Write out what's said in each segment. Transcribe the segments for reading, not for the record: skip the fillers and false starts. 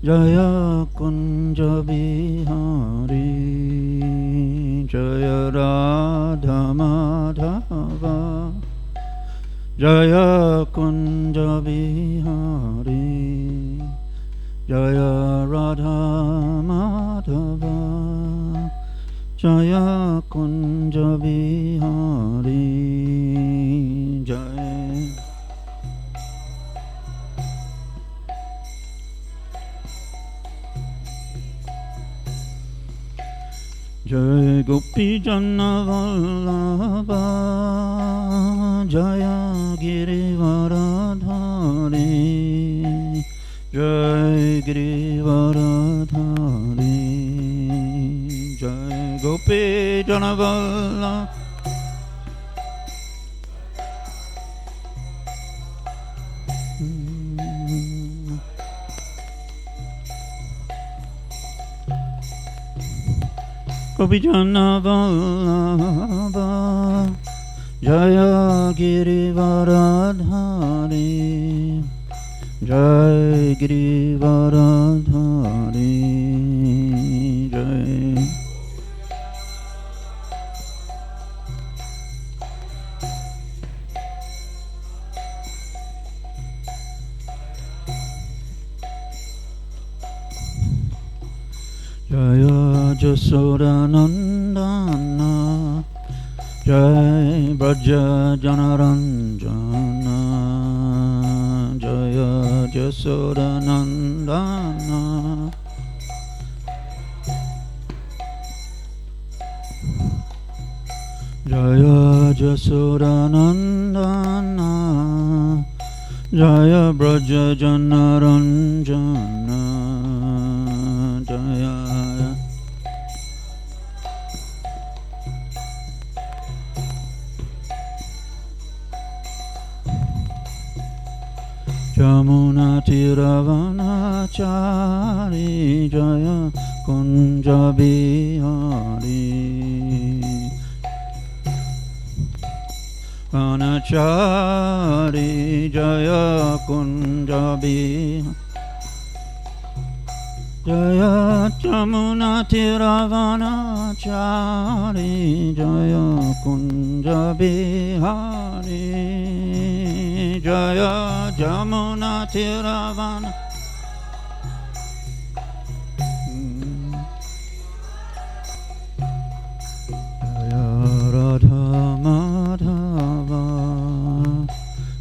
Jaya Kunja Bihari, Jaya Radha Madhava, Jaya Kunja Bihari, Jaya Radha Madhava, Jaya Kunja Bihari, Jaya. Jai Gopi Janna Vallabha, Jaya Girivaradhari, Jai Girivaradhari, Jai Gopi Janna Vallabha. Gopi Janna Vallabha, Jaya Girivaradhari, Jai Girivaradhari, Jai. Jaya Jasodanandana, Jai Braja Janaranjana, Jaya Jasodanandana, Jaya Jasodanandana, Jaya Braja Janaranjana, Jaya. Jamuna Tiravanachari, Jaya Kunja Bihari, Vanachari, Jaya Kunja Bihari, Jaya Jamuna Tiravanachari, Jaya Kunja Bihari, Jaya Jamuna Tiravana, Jaya Radha Madhava,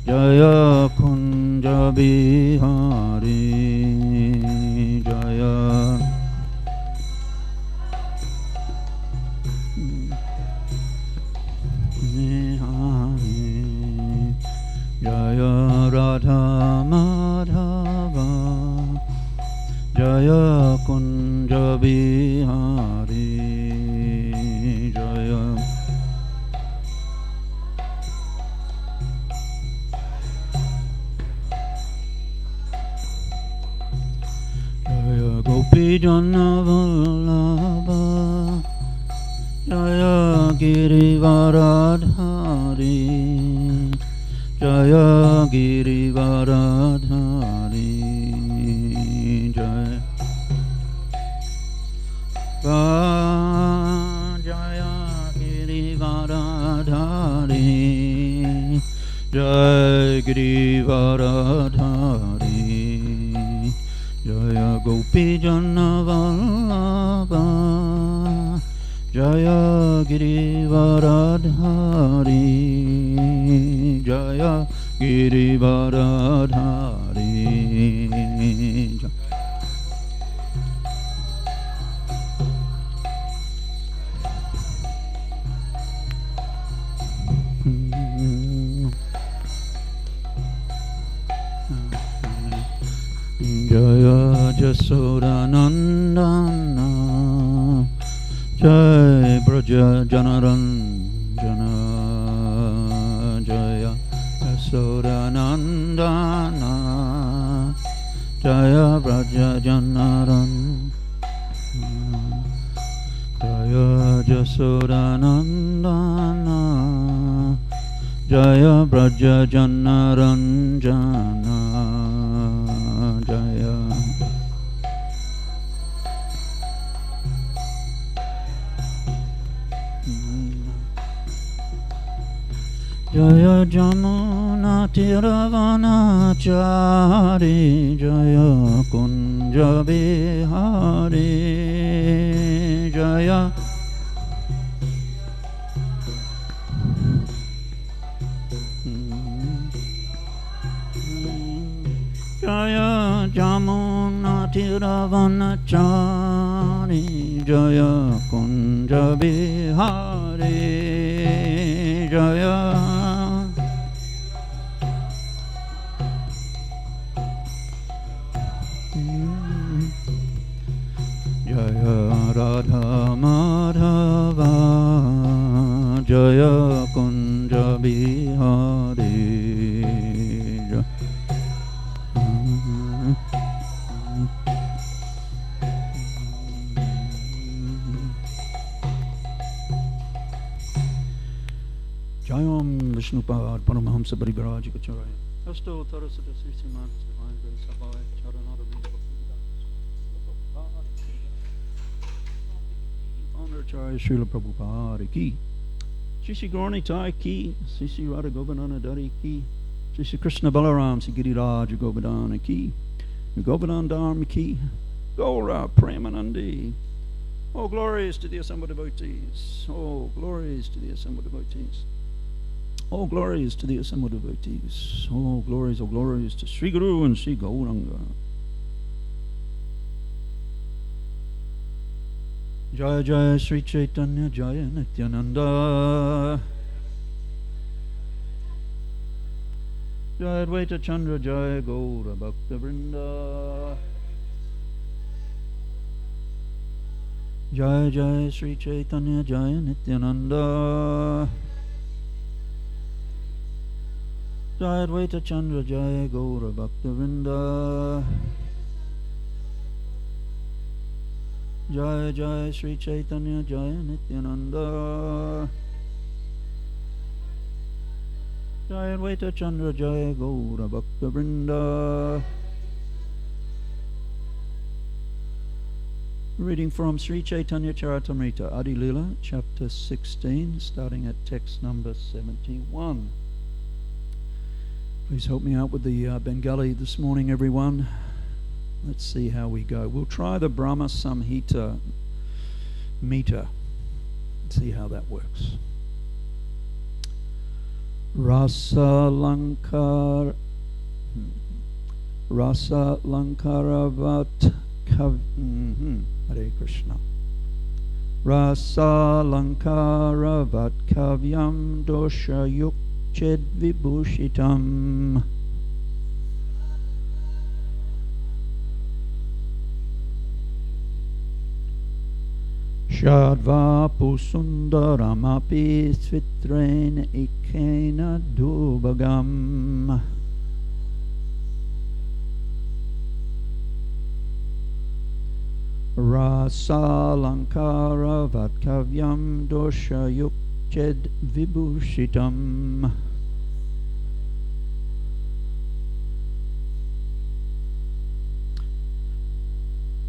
Jaya Kunja Bihari, Jaya. Jaya Radha Madhava, Jaya Kunja Bihari, Jaya. Jaya Gopi Janna Vallabha, Jaya Girivaradhari, Jaya Girivaradhari, Jaya. Jaya Girivaradhari, Jaya Girivaradhari, Jaya Gopi Janna Vallabha, Jaya Girivaradhari, Jaya Girivaradhari, Jaya Jasodanandana, Jai Braja Janaranjana, Jaya Jasodanandana, Jaya Braja Janaranjana, Jaya Jasodanandana, Jaya Braja Janaranjana, Jaya. Jaya Jamuna Tiravanachari Jaya Kunja Bihari Jaya Jaya Jamuna Tiravanachari Jaya Kunja Bihari Jaya Jaya Radha Madhava Jaya Kunja Bihari Jayam Vishnupad Paramahamsa Paribharaja Kacharaya Asto Tarasata Srimad Divine Grace Abhay Charanara Honorary Srila Prabhupada Ki Shri Gaurani Tai Ki Sri Radha Govardhana Dari Ki Shri Krishna Balaram Sri Giriraj Govardhana Ki Govardhan Dharma Ki Gaura Premanandi. Oh, glories to the assembled devotees. Oh, glories to the assembled devotees. Oh, glories to the assembled devotees. Oh, glories to Sri Guru and Sri Gauranga. Jaya Jaya Sri Caitanya Jaya Nityananda Jaya Advaita Chandra Jaya Gaura Bhakta Vrinda Jaya Jaya Sri Caitanya Jaya Nityananda Jaya Advaita Chandra Jaya Gaura Bhakta Vrinda Jaya Jaya Sri Caitanya Jaya Nityananda Jaya Advaita Chandra Jaya Gaura Bhakta Vrinda. Reading from Sri Chaitanya Caritamrta, Adi Lila, chapter 16, starting at text number 71. Please help me out with the Bengali this morning, everyone. Let's see how we go. We'll try the Brahma Samhita meter. See how that works. Rasa Lankaravat Kav Hare Krishna. Rasa Lankaravat Kavyam Dosha Yukched Vibhushitam Shadva Pusundaramapi Svitren Ikena Dubagam Rasa Lankara Vatkavyam Dosha Yukched Vibhushitam.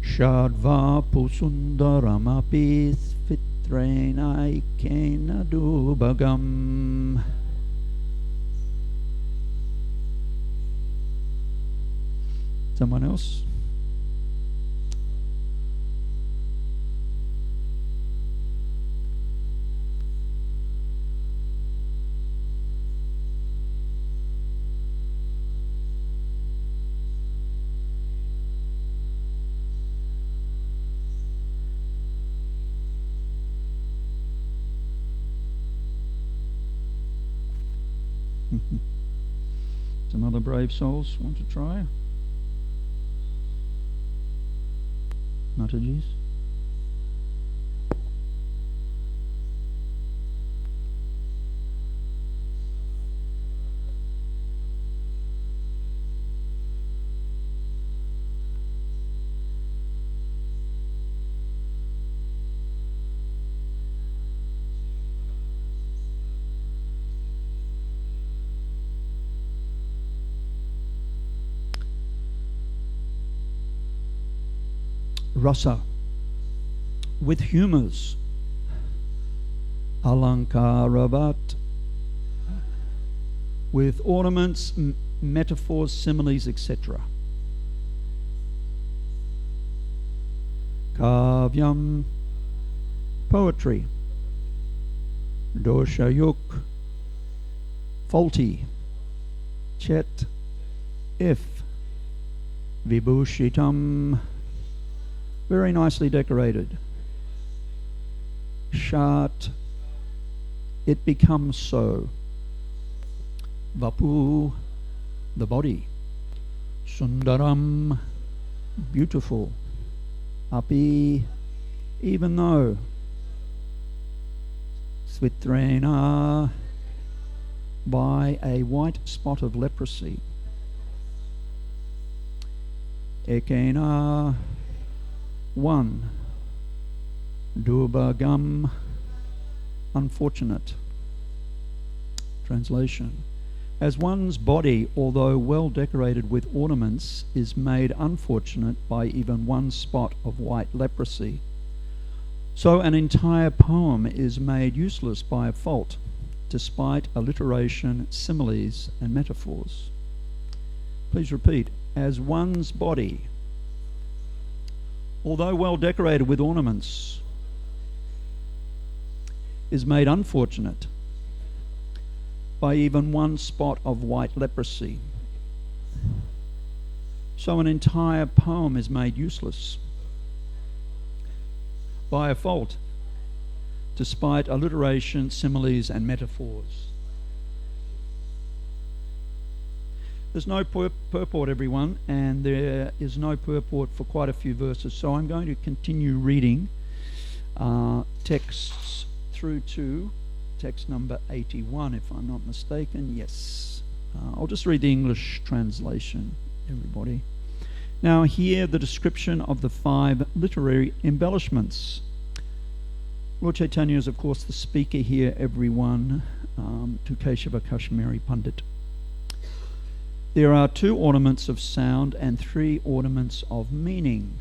Shadva Pusundaramapi Svitrena Ikena Dubagam. Someone else? Some other brave souls want to try? Mataji's? Rasa, with humors. Alankaravat with ornaments, metaphors, similes, etc. Kavyam, poetry. Doshayuk, faulty. Chet, if. Vibhushitam, very nicely decorated. Shat, it becomes so. Vapu, the body. Sundaram, beautiful. Api, even though. Svitrena, by a white spot of leprosy. Ekena, one. Durbagam, unfortunate. Translation. As one's body, although well decorated with ornaments, is made unfortunate by even one spot of white leprosy, so an entire poem is made useless by a fault, despite alliteration, similes, and metaphors. Please repeat. As one's body, although well decorated with ornaments, is made unfortunate by even one spot of white leprosy, so an entire poem is made useless by a fault, despite alliteration, similes, and metaphors. There's no purport, everyone, and there is no purport for quite a few verses, so I'm going to continue reading texts through to text number 81, if I'm not mistaken. Yes. I'll just read the English translation, everybody. Now, here the description of the 5 literary embellishments. Lord Caitanya is, of course, the speaker here, everyone, to Keshava Kashmiri Pandit. There are 2 ornaments of sound and 3 ornaments of meaning.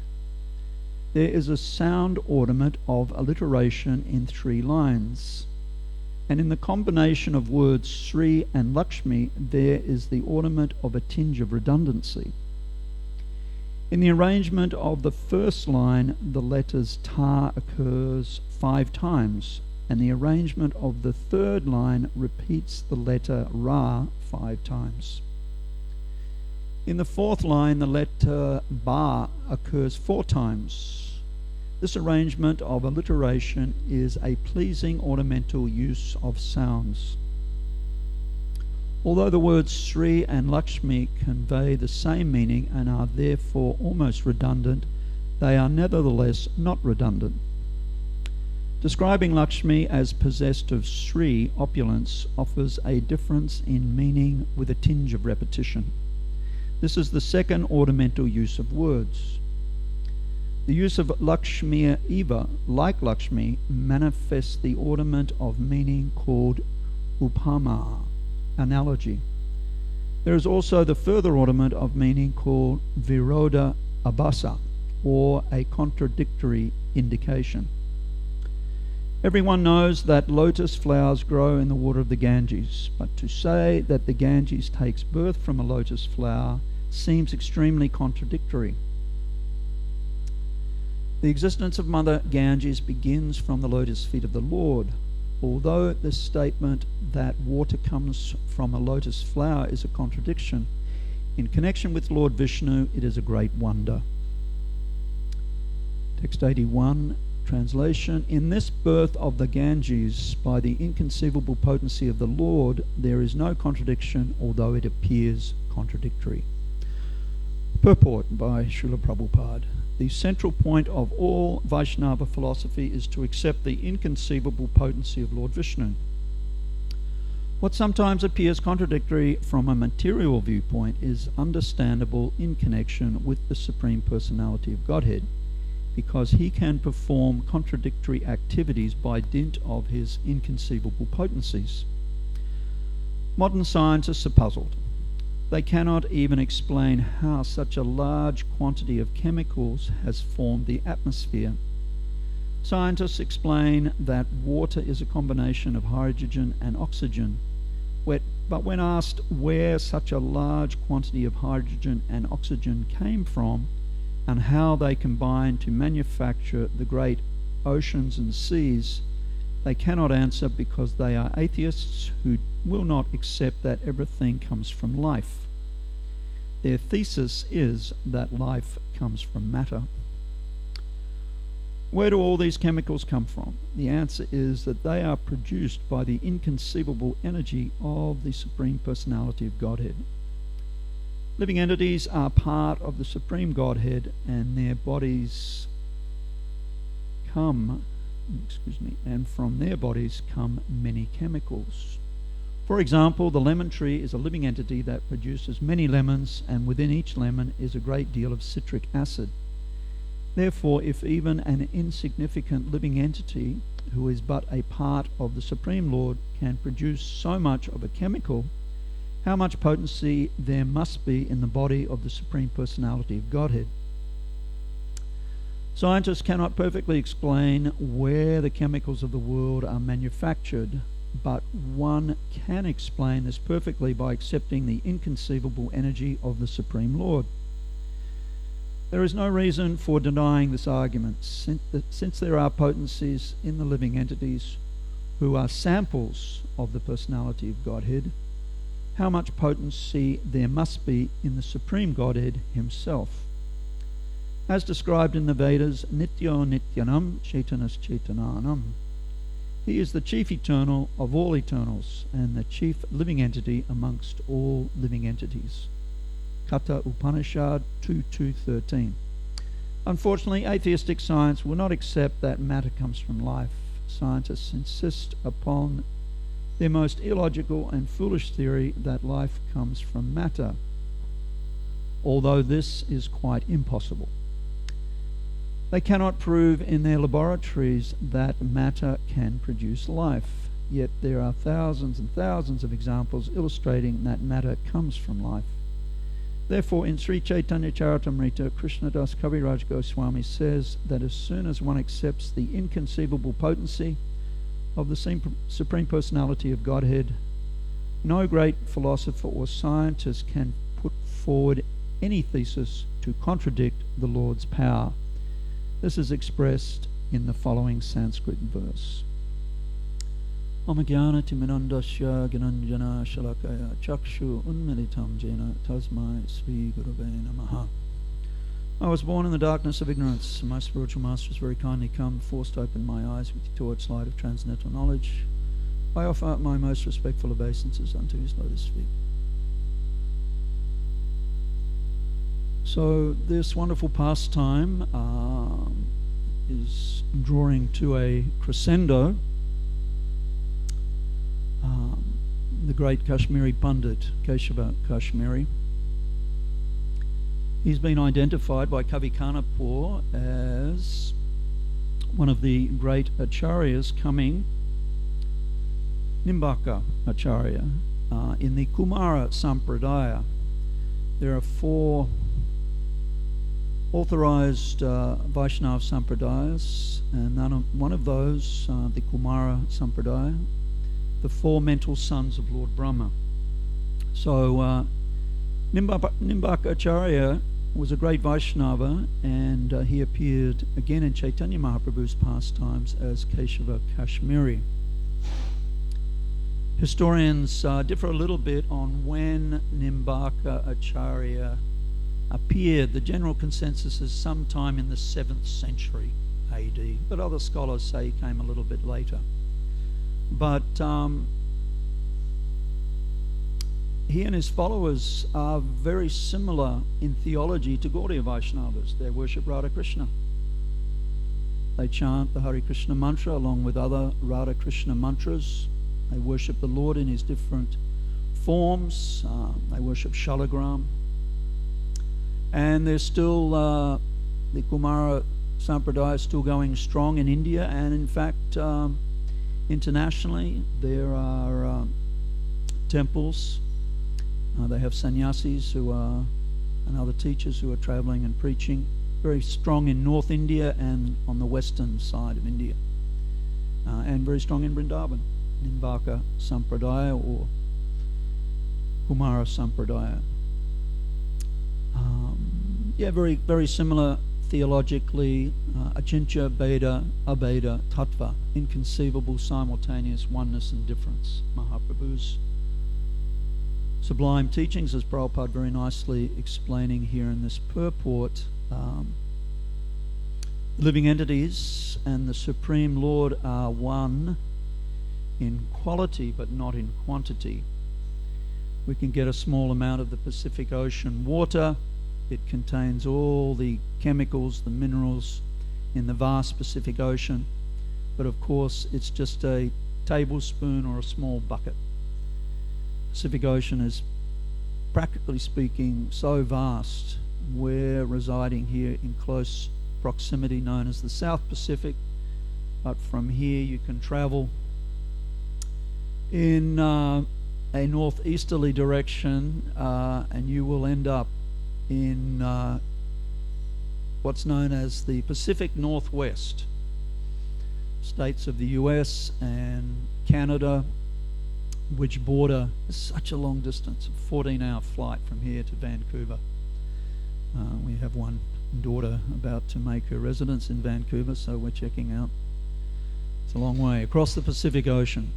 There is a sound ornament of alliteration in 3 lines. And in the combination of words Sri and Lakshmi, there is the ornament of a tinge of redundancy. In the arrangement of the first line, the letters Ta occurs 5 times, and the arrangement of the third line repeats the letter Ra 5 times. In the fourth line, the letter Ba occurs 4 times. This arrangement of alliteration is a pleasing ornamental use of sounds. Although the words Sri and Lakshmi convey the same meaning and are therefore almost redundant, they are nevertheless not redundant. Describing Lakshmi as possessed of Sri, opulence, offers a difference in meaning with a tinge of repetition. This is the second ornamental use of words. The use of Lakshmi Eva, like Lakshmi, manifests the ornament of meaning called Upama, analogy. There is also the further ornament of meaning called Virodha Abhasa, or a contradictory indication. Everyone knows that lotus flowers grow in the water of the Ganges, but to say that the Ganges takes birth from a lotus flower seems extremely contradictory. The existence of Mother Ganges begins from the lotus feet of the Lord. Although the statement that water comes from a lotus flower is a contradiction, in connection with Lord Vishnu, it is a great wonder. Text 81, translation. In this birth of the Ganges, by the inconceivable potency of the Lord, there is no contradiction, although it appears contradictory. Purport by Srila Prabhupada. The central point of all Vaishnava philosophy is to accept the inconceivable potency of Lord Vishnu. What sometimes appears contradictory from a material viewpoint is understandable in connection with the Supreme Personality of Godhead, because he can perform contradictory activities by dint of his inconceivable potencies. Modern scientists are puzzled. They cannot even explain how such a large quantity of chemicals has formed the atmosphere. Scientists explain that water is a combination of hydrogen and oxygen, But when asked where such a large quantity of hydrogen and oxygen came from and how they combined to manufacture the great oceans and seas, they cannot answer because they are atheists who will not accept that everything comes from life. Their thesis is that life comes from matter. Where do all these chemicals come from? The answer is that they are produced by the inconceivable energy of the Supreme Personality of Godhead. Living entities are part of the Supreme Godhead, and their bodies come, and from their bodies come many chemicals. For example, the lemon tree is a living entity that produces many lemons, and within each lemon is a great deal of citric acid. Therefore, if even an insignificant living entity, who is but a part of the Supreme Lord, can produce so much of a chemical, how much potency there must be in the body of the Supreme Personality of Godhead. Scientists cannot perfectly explain where the chemicals of the world are manufactured, but one can explain this perfectly by accepting the inconceivable energy of the Supreme Lord. There is no reason for denying this argument, since there are potencies in the living entities who are samples of the personality of Godhead. How much potency there must be in the Supreme Godhead himself. As described in the Vedas, Nityo Nityanam Chaitanas Chaitananam. He is the chief eternal of all eternals and the chief living entity amongst all living entities. Katha Upanishad 2.2.13. Unfortunately, atheistic science will not accept that matter comes from life. Scientists insist upon their most illogical and foolish theory that life comes from matter, although this is quite impossible. They cannot prove in their laboratories that matter can produce life, yet there are thousands and thousands of examples illustrating that matter comes from life. Therefore, in Sri Caitanya Caritamrta, Krishnadas Kaviraj Goswami says that as soon as one accepts the inconceivable potency of the Supreme Personality of Godhead, no great philosopher or scientist can put forward any thesis to contradict the Lord's power. This is expressed in the following Sanskrit verse. Amajnana timirandasya gnanjana shalakaya chakshu unmilitam jena tasmai sri gurave namaha. I was born in the darkness of ignorance, and my spiritual master has very kindly come, forced to open my eyes with the torchlight of transcendental knowledge. I offer my most respectful obeisances unto his lotus feet. So this wonderful pastime is drawing to a crescendo. The great Kashmiri Pundit, Keshava Kashmiri, he's been identified by Kavi Kanapur as one of the great acharyas coming, Nimbaka Acharya, in the Kumara Sampradaya. There are 4 authorized Vaishnava Sampradayas, and one of those, the Kumara Sampradaya, the 4 mental sons of Lord Brahma. So Nimbaka Acharya was a great Vaishnava, and he appeared again in Chaitanya Mahaprabhu's pastimes as Keshava Kashmiri. Historians differ a little bit on when Nimbaka Acharya appeared. The general consensus is sometime in the 7th century AD, but other scholars say he came a little bit later. But he and his followers are very similar in theology to Gaudiya Vaishnavas. They worship Radha Krishna. They chant the Hare Krishna mantra along with other Radha Krishna mantras. They worship the Lord in his different forms. They worship Shalagram. And there's still, the Kumara Sampradaya is still going strong in India, and in fact, internationally, there are temples. They have sannyasis and other teachers who are traveling and preaching. Very strong in North India and on the western side of India. And very strong in Vrindavan, Nimbaka Sampradaya, or Kumara Sampradaya. Very, very similar theologically. Achintya, Beda, Abeda, Tattva, inconceivable, simultaneous oneness and difference. Mahaprabhu's sublime teachings, as Prabhupada very nicely explaining here in this purport. Living entities and the Supreme Lord are one in quality but not in quantity. We can get a small amount of the Pacific Ocean water. It contains all the chemicals, the minerals in the vast Pacific Ocean, but of course it's just a tablespoon or a small bucket. Pacific Ocean is, practically speaking, so vast. We're residing here in close proximity, known as the South Pacific, but from here you can travel in a northeasterly direction and you will end up in what's known as the Pacific Northwest, states of the US and Canada, which border such a long distance, a 14-hour flight from here to Vancouver. We have one daughter about to make her residence in Vancouver, so we're checking out. It's a long way across the Pacific Ocean.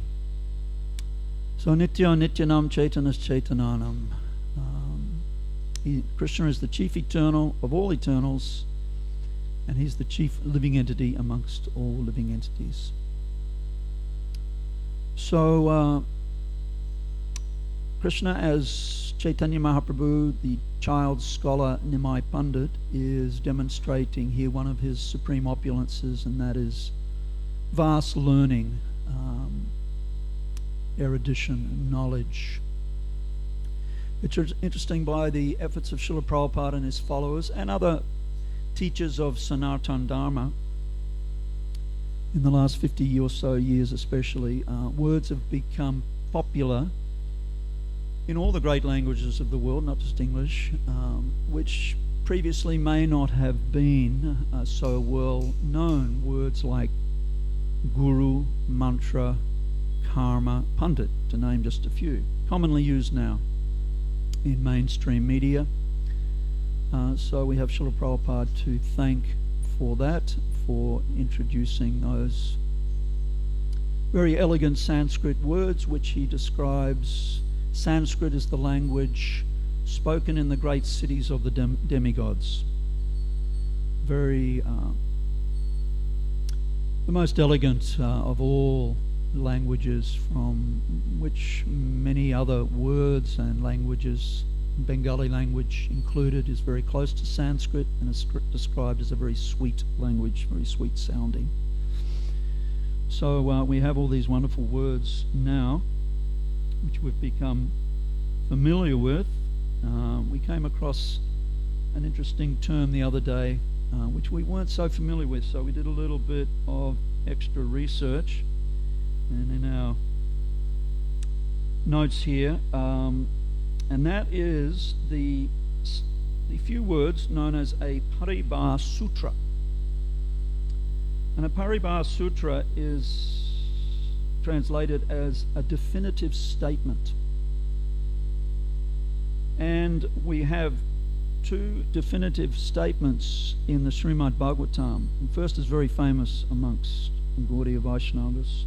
So Nitya Nityanam Chaitanas Chaitananam. Krishna is the chief eternal of all eternals, and he's the chief living entity amongst all living entities. So Krishna as Chaitanya Mahaprabhu, the child scholar Nimai Pandit, is demonstrating here one of his supreme opulences, and that is vast learning, erudition, knowledge. It's interesting, by the efforts of Srila Prabhupada and his followers and other teachers of Sanatana Dharma, in the last 50 or so years especially, words have become popular in all the great languages of the world, not just English, which previously may not have been so well known. Words like guru, mantra, karma, pandit, to name just a few, commonly used now in mainstream media. So we have Srila Prabhupada to thank for that, for introducing those very elegant Sanskrit words, which he describes. Sanskrit is the language spoken in the great cities of the demigods. Very the most elegant of all languages, from which many other words and languages, Bengali language included, is very close to Sanskrit and is described as a very sweet language, very sweet sounding. So we have all these wonderful words now, which we've become familiar with. We came across an interesting term the other day, which we weren't so familiar with, so we did a little bit of extra research. And in our notes here, and that is the few words known as a Paribhasa Sutra. And a Paribhasa Sutra is translated as a definitive statement. And we have two definitive statements in the Srimad Bhagavatam. The first is very famous amongst Gaudiya Vaishnavas,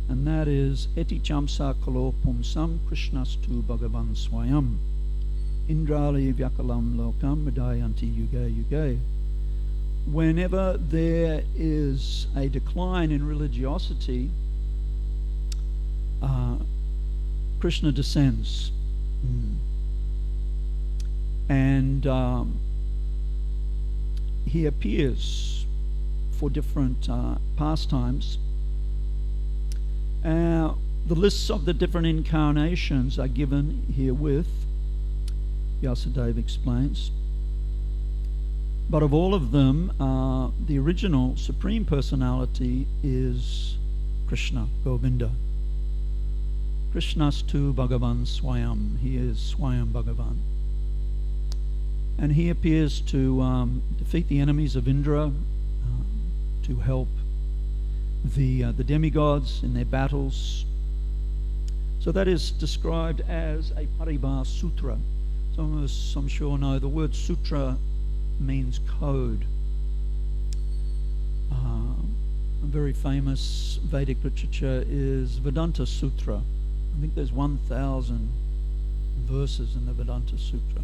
and that is Eti Chamsa Kalo Pumsam Krishnastu Bhagavan Swayam Indrali Vyakalam Lokam Madayanti Yuge Yuge. Whenever there is a decline in religiosity, Krishna descends. And he appears for different pastimes. The lists of the different incarnations are given herewith, Vyasadeva explains. But of all of them, the original Supreme Personality is Krishna, Govinda. Krishnastu Bhagavan Swayam. He is Swayam Bhagavan. And he appears to defeat the enemies of Indra, to help the demigods in their battles. So that is described as a Paribhasa Sutra. Some of us, I'm sure, know the word sutra means code. A very famous Vedic literature is Vedanta Sutra. I think there's 1,000 verses in the Vedanta Sutra.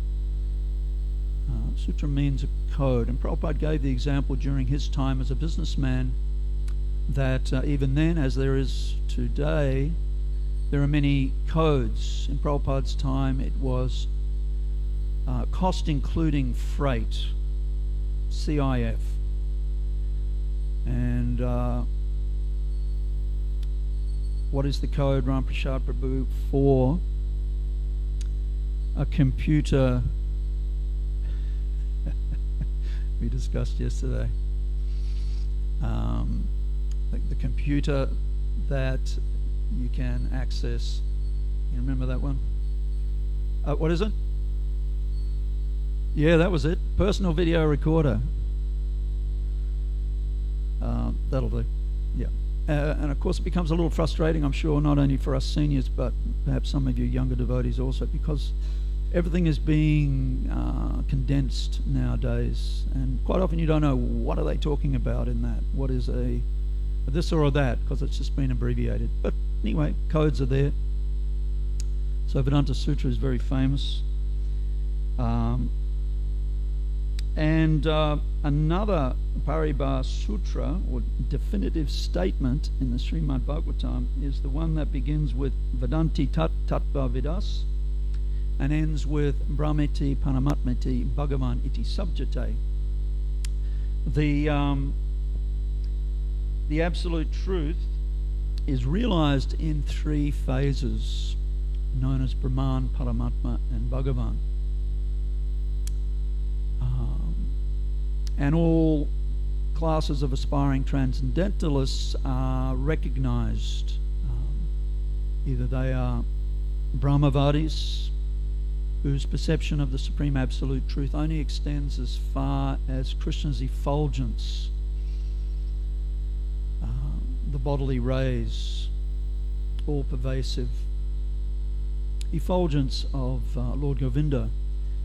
Sutra means a code, and Prabhupada gave the example during his time as a businessman that even then, as there is today, there are many codes. In Prabhupada's time, it was cost including freight, CIF. And what is the code, Ram Prasad Prabhu, for a computer? We discussed yesterday. The computer that you can access. You remember that one? What is it? Yeah, that was it. Personal video recorder. That'll do. Yeah. And of course it becomes a little frustrating, I'm sure, not only for us seniors, but perhaps some of you younger devotees also, because everything is being condensed nowadays, and quite often you don't know what are they talking about in that. What is a this or that, because it's just been abbreviated. But anyway, codes are there. So Vedanta Sutra is very famous. And another Paribhasa Sutra, or definitive statement in the Srimad Bhagavatam, is the one that begins with Vedanti Tat Tattva Vidas and ends with Brahmeti Paramatmeti Bhagavan iti Sabjate. The absolute truth is realized in three phases, known as Brahman, Paramatma, and Bhagavan. And all classes of aspiring transcendentalists are recognized. Either they are Brahmavadis, whose perception of the Supreme Absolute Truth only extends as far as Krishna's effulgence, the bodily rays, all-pervasive effulgence of Lord Govinda.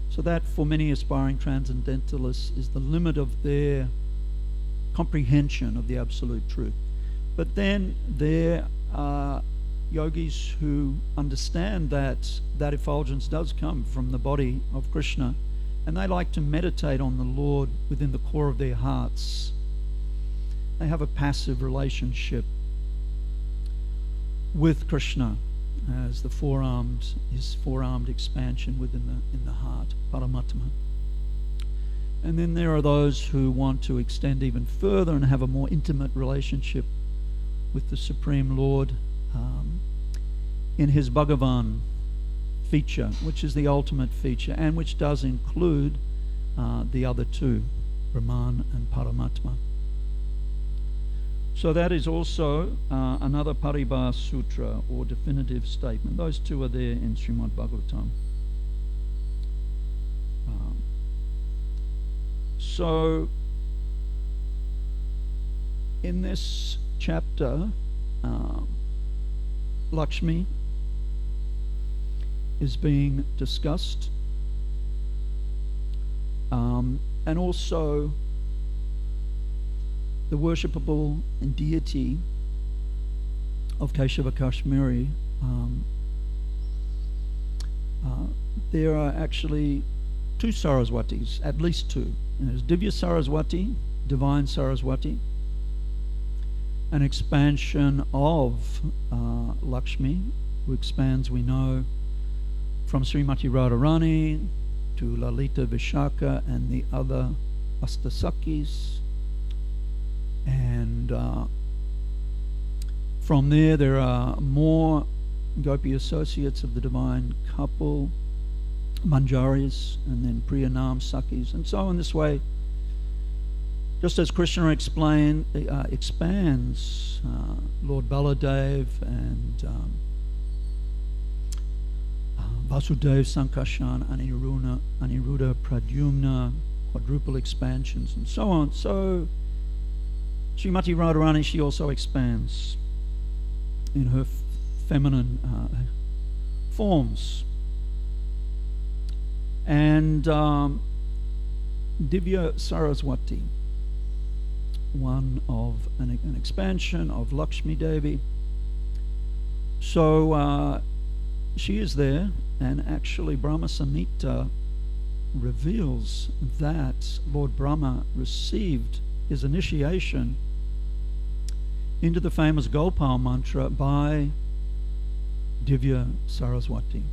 So that, for many aspiring transcendentalists, is the limit of their comprehension of the Absolute Truth. But then there are yogis who understand that that effulgence does come from the body of Krishna, and they like to meditate on the Lord within the core of their hearts. They have a passive relationship with Krishna as the his four-armed expansion within the heart, Paramatma. And then there are those who want to extend even further and have a more intimate relationship with the Supreme Lord in his Bhagavan feature, which is the ultimate feature, and which does include the other two, Brahman and Paramatma. So that is also another Paribhasa Sutra, or definitive statement. Those two are there in Srimad Bhagavatam. So in this chapter, Lakshmi is being discussed, and also the worshipable deity of Keshava Kashmiri. There are actually two Saraswatis, at least two. And there's Divya Saraswati, Divine Saraswati, an expansion of Lakshmi, who expands, we know, from Srimati Radharani to Lalita Vishaka and the other Astasakis. And from there are more Gopi associates of the divine couple, Manjaris, and then Priyanam Sakis, and so on this way. Just as Krishna expands Lord Baladev and Vasudev, Sankarshan, Aniruddha, Pradyumna, quadruple expansions, and so on. So Srimati Radharani, she also expands in her feminine forms. And Divya Saraswati, one of an expansion of Lakshmi Devi. So she is there, and actually Brahma Samhita reveals that Lord Brahma received his initiation into the famous Gopal mantra by Divya Saraswati.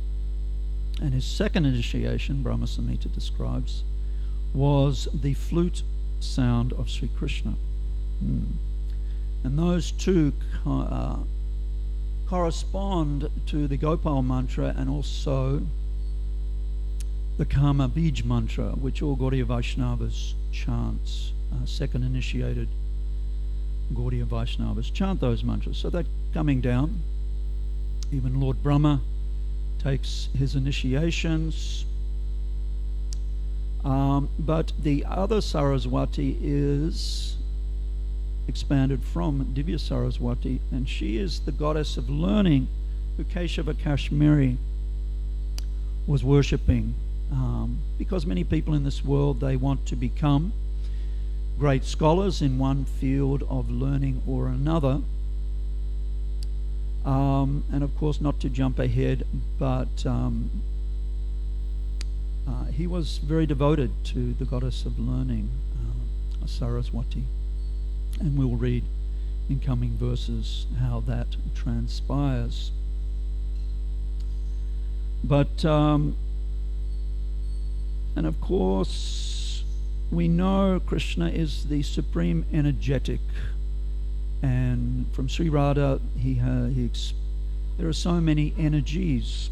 And his second initiation, Brahma Samhita describes, was the flute sound of Sri Krishna. And those two correspond to the Gopal mantra and also the Karma Bij mantra, which all Gaudiya Vaishnavas chants. Second initiated Gaudiya Vaishnavas chant those mantras. So they're coming down. Even Lord Brahma takes his initiations. But the other Saraswati is expanded from Divya Saraswati, and she is the goddess of learning who Keshava Kashmiri was worshipping. Because many people in this world, they want to become great scholars in one field of learning or another. And of course, not to jump ahead, but he was very devoted to the goddess of learning, Saraswati. And we'll read in coming verses how that transpires. But, and of course, we know Krishna is the supreme energetic. And from Sri Radha, there are so many energies.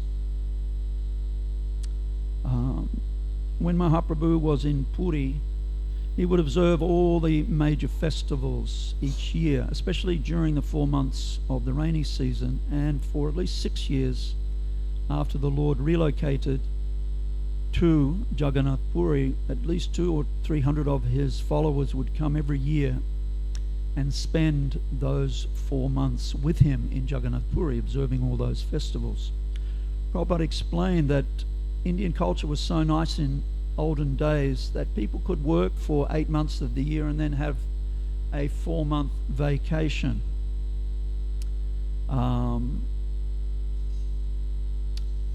When Mahaprabhu was in Puri, he would observe all the major festivals each year, especially during the 4 months of the rainy season, and for at least 6 years after the Lord relocated to Jagannath Puri, at least 200 or 300 of his followers would come every year and spend those 4 months with him in Jagannath Puri, observing all those festivals. Prabhupada explained that Indian culture was so nice in olden days that people could work for 8 months of the year and then have a 4-month vacation.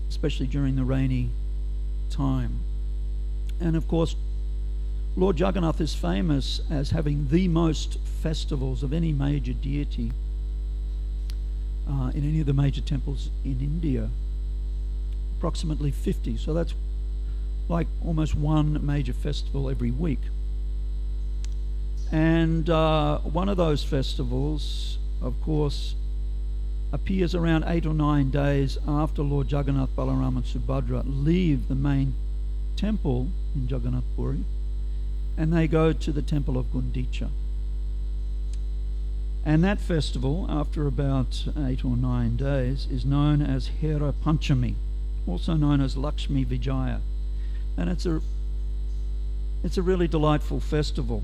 Especially during the rainy time. And of course, Lord Jagannath is famous as having the most festivals of any major deity in any of the major temples in India. Approximately 50. So that's like almost one major festival every week. And one of those festivals, of course, appears around 8 or 9 days after Lord Jagannath, Balaram and Subhadra leave the main temple in Jagannath Puri, and they go to the temple of Gundicha. And that festival, after about 8 or 9 days, is known as Hera Panchami, also known as Lakshmi Vijaya. And it's a really delightful festival.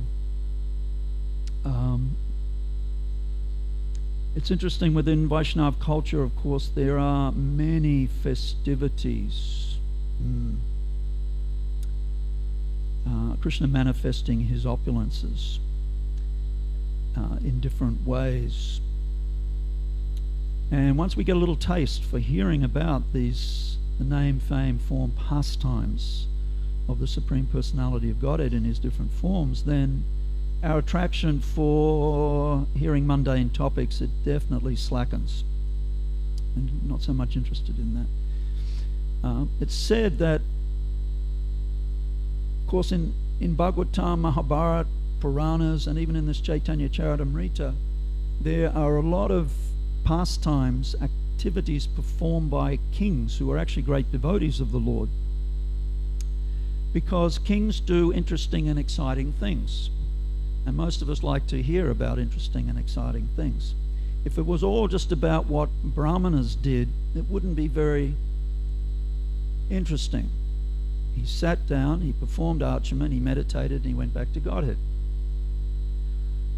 It's interesting, within Vaishnav culture, of course, there are many festivities. Krishna manifesting his opulences in different ways. And once we get a little taste for hearing about these, the name, fame, form, pastimes of the Supreme Personality of Godhead in his different forms, then our attraction for hearing mundane topics, it definitely slackens. And not so much interested in that. It's said that, of course, in Bhagavatam, Mahabharata, Puranas, and even in this Caitanya Caritamrta, there are a lot of pastimes, activities performed by kings who are actually great devotees of the Lord. Because kings do interesting and exciting things. And most of us like to hear about interesting and exciting things. If it was all just about what brahmanas did, it wouldn't be very interesting. He sat down, he performed archana, he meditated, and he went back to Godhead.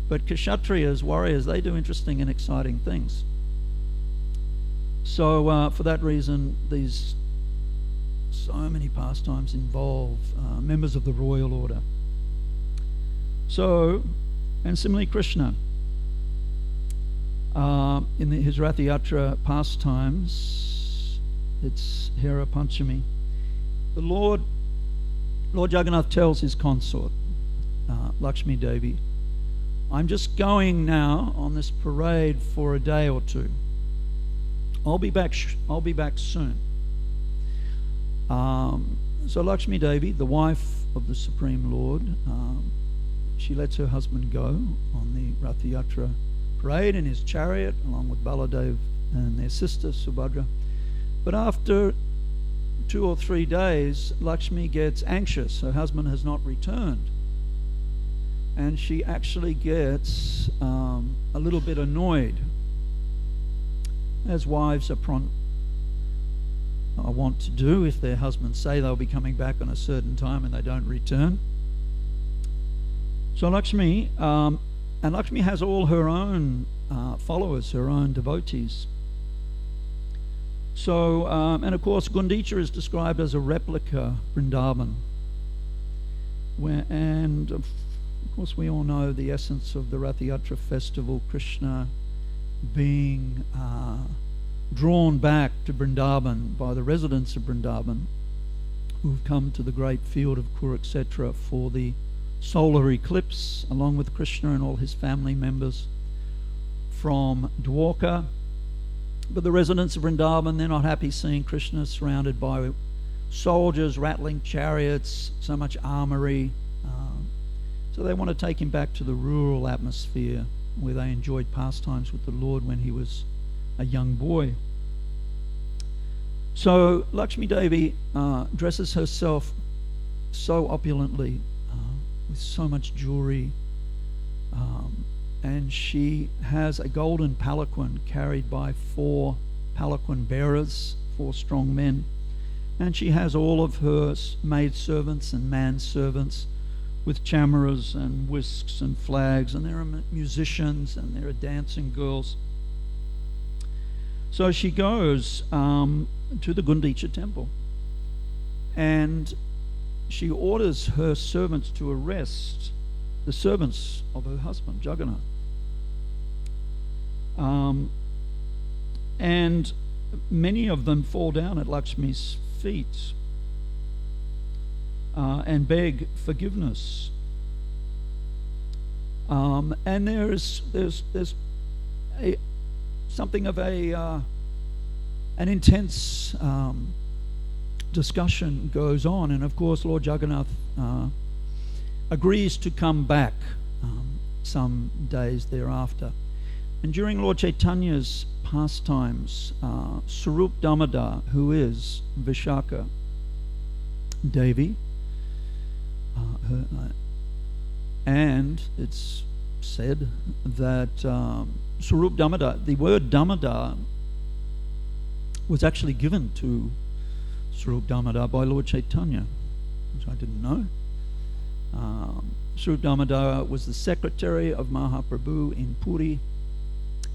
But kshatriyas, warriors, they do interesting and exciting things. So for that reason, so many pastimes involve members of the royal order. So, and similarly Krishna, in his Rath Yatra pastimes, it's Hera Panchami. The Lord Jagannath tells his consort, Lakshmi Devi, I'm just going now on this parade for a day or two. I'll be back soon. So Lakshmi Devi, the wife of the Supreme Lord, she lets her husband go on the Rath Yatra parade in his chariot along with Baladev and their sister Subhadra. But after 2 or 3 days, Lakshmi gets anxious. Her husband has not returned. And she actually gets a little bit annoyed, as wives are want to do if their husbands say they'll be coming back on a certain time and they don't return. So Lakshmi, and Lakshmi has all her own followers, her own devotees. So, and of course, Gundicha is described as a replica Vrindavan. And of course, we all know the essence of the Rath Yatra festival, Krishna being drawn back to Vrindavan by the residents of Vrindavan who've come to the great field of Kurukshetra for the solar eclipse, along with Krishna and all his family members from Dwarka. But the residents of Vrindavan, they're not happy seeing Krishna surrounded by soldiers, rattling chariots, so much armory. So they want to take him back to the rural atmosphere where they enjoyed pastimes with the Lord when he was a young boy. So Lakshmi Devi dresses herself so opulently, with so much jewelry, and she has a golden palanquin carried by 4 palanquin bearers, 4 strong men, and she has all of her maid servants and manservants with chameras and whisks and flags, and there are musicians and there are dancing girls. So she goes to the Gundicha temple, and she orders her servants to arrest the servants of her husband, Jagannath. And many of them fall down at Lakshmi's feet and beg forgiveness. And there's something of an intense discussion goes on, and of course Lord Jagannath agrees to come back some days thereafter. And during Lord Chaitanya's pastimes, Swarup Damodar, who is Vishaka Devi, and it's said that Swarup Damodar, the word Damodar was actually given to Swarup Damodar by Lord Chaitanya, which I didn't know. Swarup Damodar was the secretary of Mahaprabhu in Puri.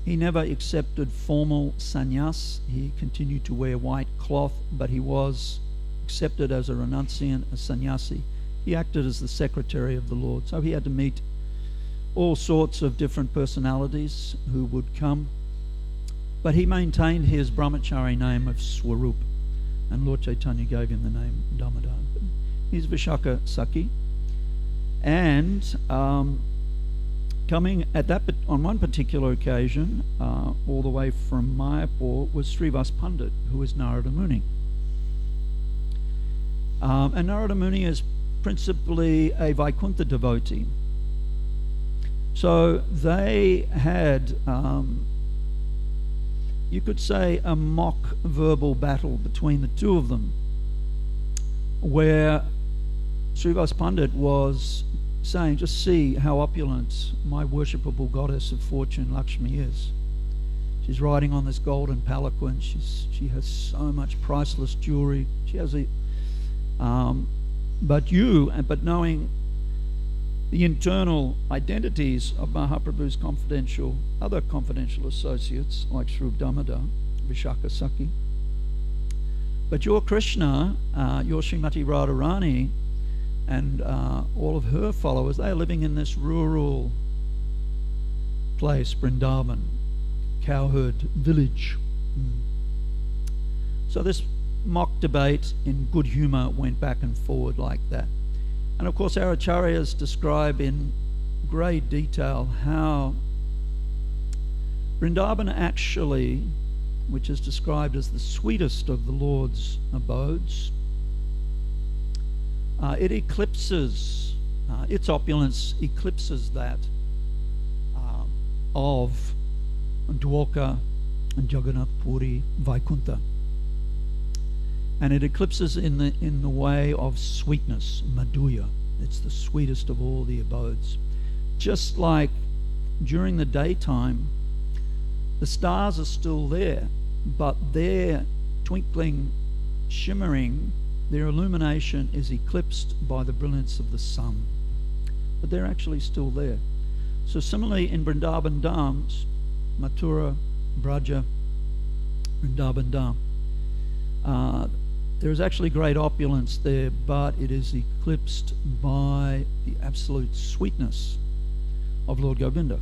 He never accepted formal sannyas. He continued to wear white cloth, but he was accepted as a renunciant, a sannyasi. He acted as the secretary of the Lord. So he had to meet all sorts of different personalities who would come. But he maintained his brahmachari name of Swarup, and Lord Chaitanya gave him the name Damodar. He's Vishaka Sakhi. And coming at that on one particular occasion, all the way from Mayapur, was Srivas Pandit, who is Narada Muni. And Narada Muni is principally a Vaikuntha devotee. So they had, you could say, a mock verbal battle between the two of them, where Srivas Pandit was saying, just see how opulent my worshipable goddess of fortune Lakshmi is. She's riding on this golden palanquin. She has so much priceless jewelry. She has but knowing the internal identities of Mahaprabhu's other confidential associates, like Swarup Damodar, Vishaka Saki. But your Krishna, your Srimati Radharani, and all of her followers, they are living in this rural place, Vrindavan, cowherd village. So this mock debate in good humour went back and forward like that. And of course our acharyas describe in great detail how Vrindavan actually, which is described as the sweetest of the Lord's abodes, it eclipses, its opulence eclipses that of Dwarka and Jagannath Puri, Vaikuntha. And it eclipses in the way of sweetness, Madhurya. It's the sweetest of all the abodes. Just like during the daytime, the stars are still there, but their twinkling, shimmering, their illumination is eclipsed by the brilliance of the sun. But they're actually still there. So similarly in Vrindavan Dhams, Mathura, Braja, Vrindavan Dham, there is actually great opulence there, but it is eclipsed by the absolute sweetness of Lord Govinda.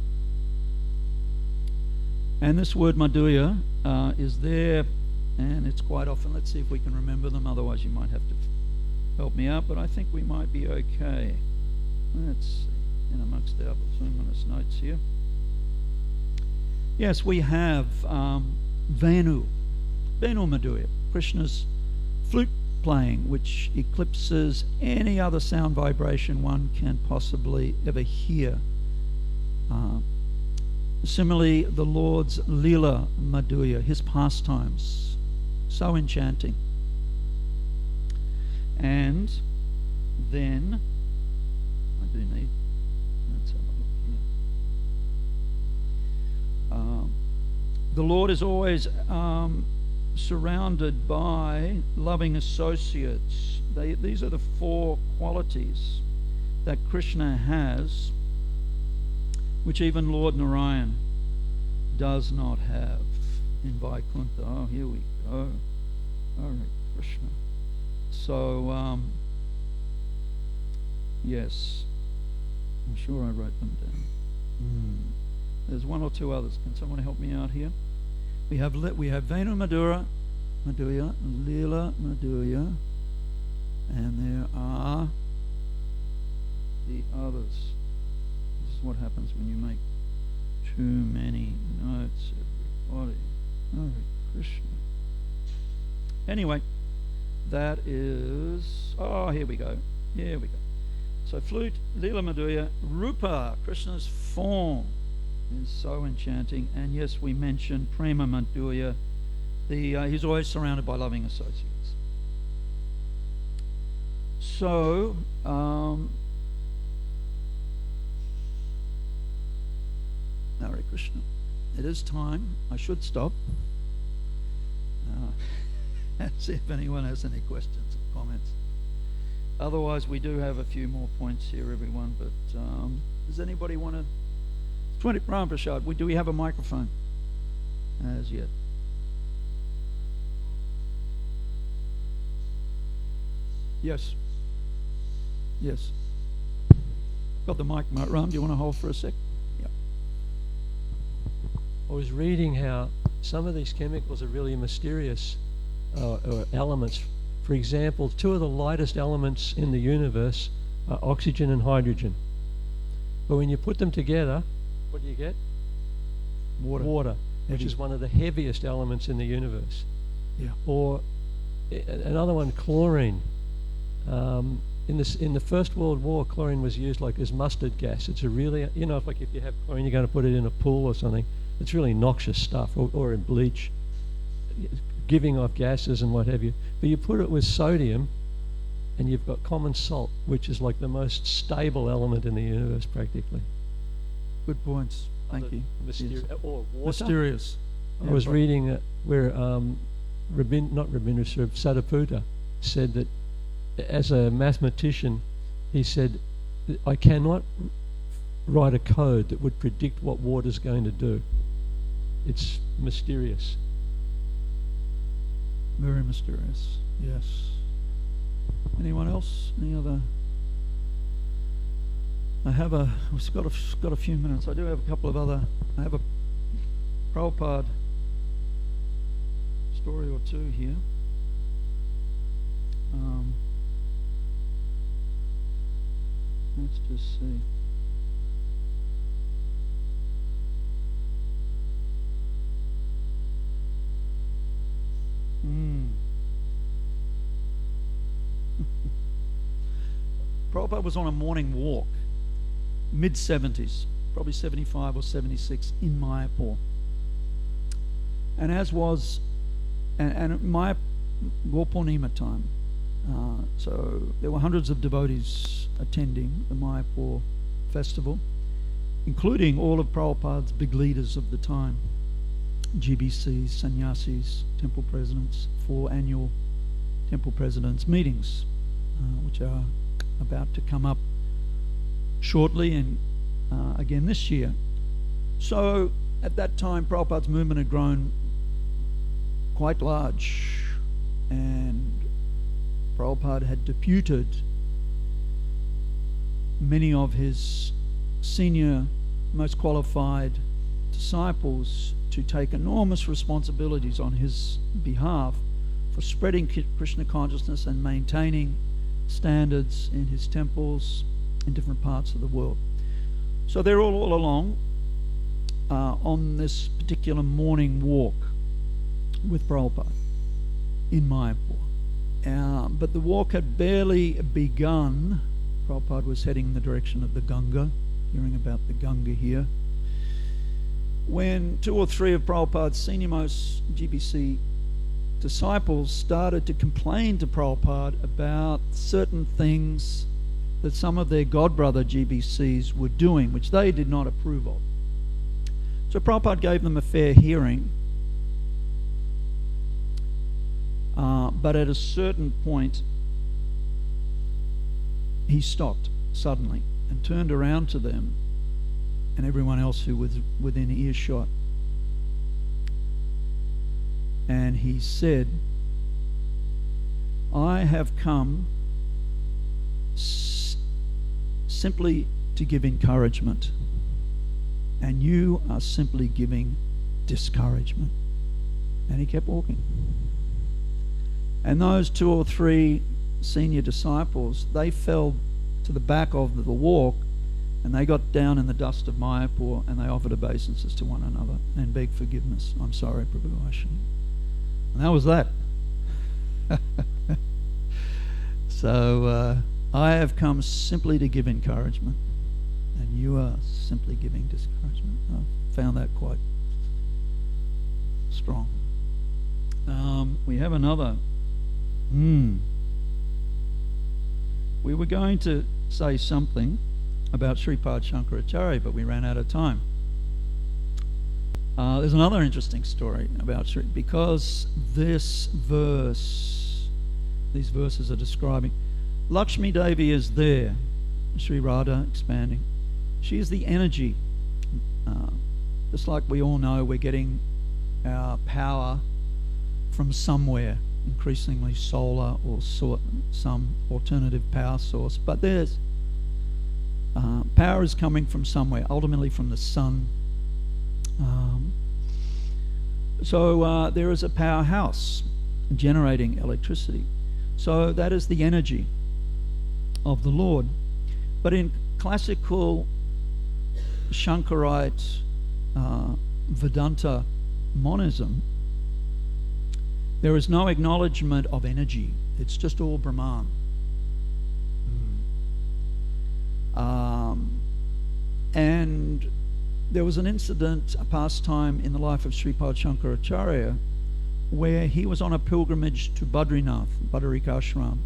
And this word Madhurya is there, and it's quite often. Let's see if we can remember them, otherwise you might have to help me out, but I think we might be okay. Let's see, in amongst our voluminous notes here. Yes, we have Venu Madhurya, Krishna's flute playing, which eclipses any other sound vibration one can possibly ever hear. Similarly, the Lord's Leela Madhurya, his pastimes, so enchanting. And then, I do need, let's have a look here. The Lord is always surrounded by loving associates. These are the four qualities that Krishna has, which even Lord Narayan does not have in Vaikuntha. Oh, here we go. Hare Krishna. So, yes, I'm sure I wrote them down. There's one or two others. Can someone help me out here? We have Venu Madhurya, Leela Madhurya, and there are the others. This is what happens when you make too many notes, everybody. Hare Krishna. Anyway, that is... Oh, here we go. So flute, Leela Madhurya, Rupa, Krishna's form, is so enchanting. And yes, we mentioned Prema Madhurya. He's always surrounded by loving associates. So, Hare Krishna. It is time. I should stop. See if anyone has any questions or comments. Otherwise, we do have a few more points here, everyone. But does anybody want to... 20 Ram Prasad, do we have a microphone as yet? Yes. Got the mic, Ram. Do you want to hold for a sec? Yeah. I was reading how some of these chemicals are really mysterious elements. For example, two of the lightest elements in the universe are oxygen and hydrogen. But when you put them together, what do you get? Water, which is one of the heaviest elements in the universe. Yeah. Or another one, chlorine. In the First World War, chlorine was used like as mustard gas. It's a really, like if you have chlorine, you're going to put it in a pool or something. It's really noxious stuff, or in bleach, giving off gases and what have you. But you put it with sodium, and you've got common salt, which is like the most stable element in the universe, practically. Good points. Thank you. Or water. Mysterious. I was reading where Sadaputa said that as a mathematician, he said, I cannot write a code that would predict what water's going to do. It's mysterious. Very mysterious. Yes. Anyone else? Any other? We've got a few minutes. I do have a couple of other. I have a Prabhupada story or two here. Let's just see. Prabhupada was on a morning walk, mid-70s, probably 75 or 76, in Mayapur. And as was, and Mayapur, Purnima time, so there were hundreds of devotees attending the Mayapur festival, including all of Prabhupada's big leaders of the time, GBCs, sannyasis, temple presidents, 4 annual temple presidents meetings, which are about to come up shortly and again this year. So at that time, Prabhupada's movement had grown quite large, and Prabhupada had deputed many of his senior, most qualified disciples to take enormous responsibilities on his behalf for spreading Krishna consciousness and maintaining standards in his temples in different parts of the world. So they're all along on this particular morning walk with Prabhupada in Mayapur. But the walk had barely begun. Prabhupada was heading in the direction of the Ganga, hearing about the Ganga here, when 2 or 3 of Prabhupada's senior-most GBC disciples started to complain to Prabhupada about certain things that some of their godbrother GBCs were doing, which they did not approve of. So Prabhupada gave them a fair hearing, but at a certain point he stopped suddenly and turned around to them and everyone else who was within earshot, and he said, "I have come simply to give encouragement, and you are simply giving discouragement." And he kept walking. And those 2 or 3 senior disciples, they fell to the back of the walk, and they got down in the dust of Mayapur, and they offered obeisances to one another and begged forgiveness. "I'm sorry, Prabhu, I shouldn't." And that was that. So I have come simply to give encouragement, and you are simply giving discouragement. I found that quite strong. We have another. We were going to say something about Sripad Shankaracharya, but we ran out of time. There's another interesting story about Sri, because these verses are describing Lakshmi Devi is there, Sri Radha expanding. She is the energy. Just like we all know, we're getting our power from somewhere, increasingly solar or some alternative power source. But there's power is coming from somewhere, ultimately from the sun. So there is a powerhouse generating electricity. So that is the energy of the Lord. But in classical Shankarite Vedanta monism, there is no acknowledgement of energy. It's just all Brahman. And there was an incident, a pastime in the life of Sripad Shankaracharya, where he was on a pilgrimage to Badrinath, Badarikashram,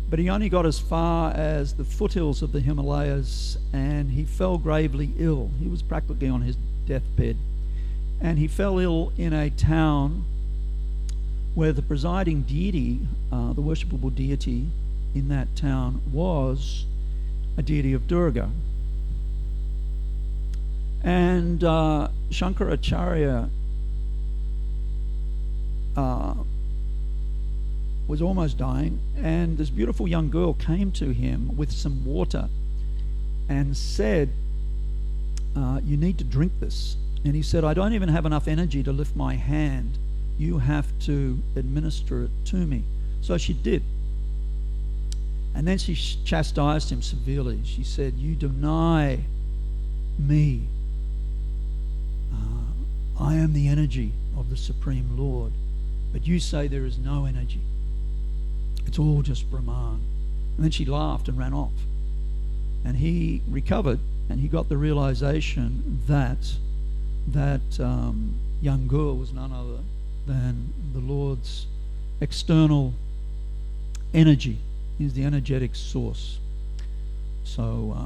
but he only got as far as the foothills of the Himalayas, and he fell gravely ill. He was practically on his deathbed, and he fell ill in a town where the presiding deity, the worshipable deity in that town, was a deity of Durga. And Shankaracharya was almost dying, and this beautiful young girl came to him with some water and said, you need to drink this. And he said, I don't even have enough energy to lift my hand. You have to administer it to me. So she did. And then she chastised him severely. She said, you deny me. I am the energy of the Supreme Lord, but you say there is no energy. It's all just Brahman. And then she laughed and ran off. And he recovered, and he got the realization that that young girl was none other than the Lord's external energy. He's the energetic source. So,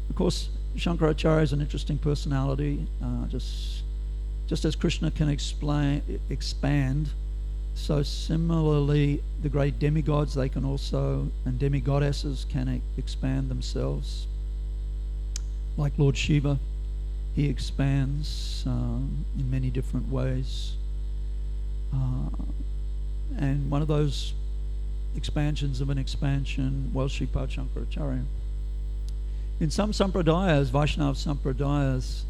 of course, Shankaracharya is an interesting personality. Just as Krishna can expand, so similarly the great demigods, they can also, and demigoddesses can expand themselves. Like Lord Shiva, he expands in many different ways. And one of those expansions of an expansion was Sripad Shankaracharya. In some sampradayas, Vaishnava sampradayas,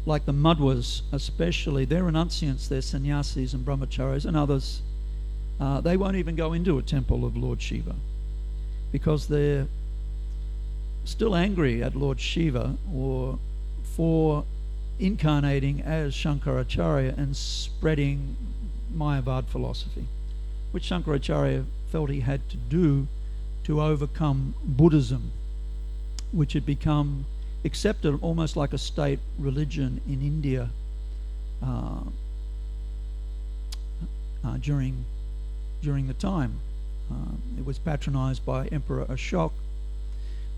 like the Madhwas especially, they're renunciants, they're sannyasis and brahmacharis, and others, they won't even go into a temple of Lord Shiva because they're still angry at Lord Shiva or for incarnating as Shankaracharya and spreading Mayavad philosophy, which Shankaracharya felt he had to do to overcome Buddhism, which had become accepted almost like a state religion in India during the time. It was patronized by Emperor Ashoka.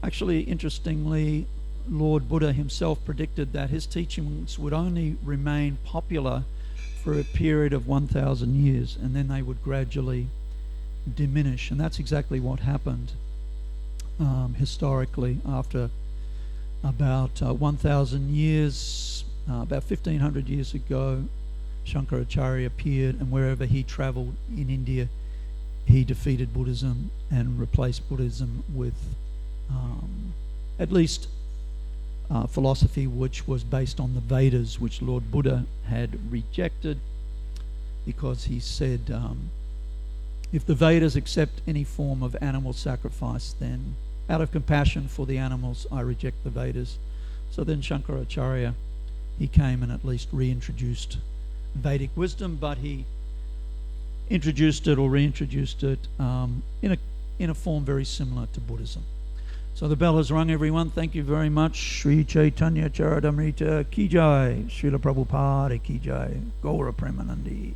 Actually, interestingly, Lord Buddha himself predicted that his teachings would only remain popular for a period of 1,000 years, and then they would gradually diminish. And that's exactly what happened historically. After about 1,000 years, about 1,500 years ago, Shankaracharya appeared, and wherever he traveled in India, he defeated Buddhism and replaced Buddhism with at least philosophy which was based on the Vedas, which Lord Buddha had rejected because he said, if the Vedas accept any form of animal sacrifice, then out of compassion for the animals, I reject the Vedas. So then Shankaracharya, he came and at least reintroduced Vedic wisdom, but he introduced it or reintroduced it in a form very similar to Buddhism. So the bell has rung, everyone. Thank you very much. Sri Caitanya Caritamrta ki jai. Srila Prabhupada ki jai. Gaura Premanandi.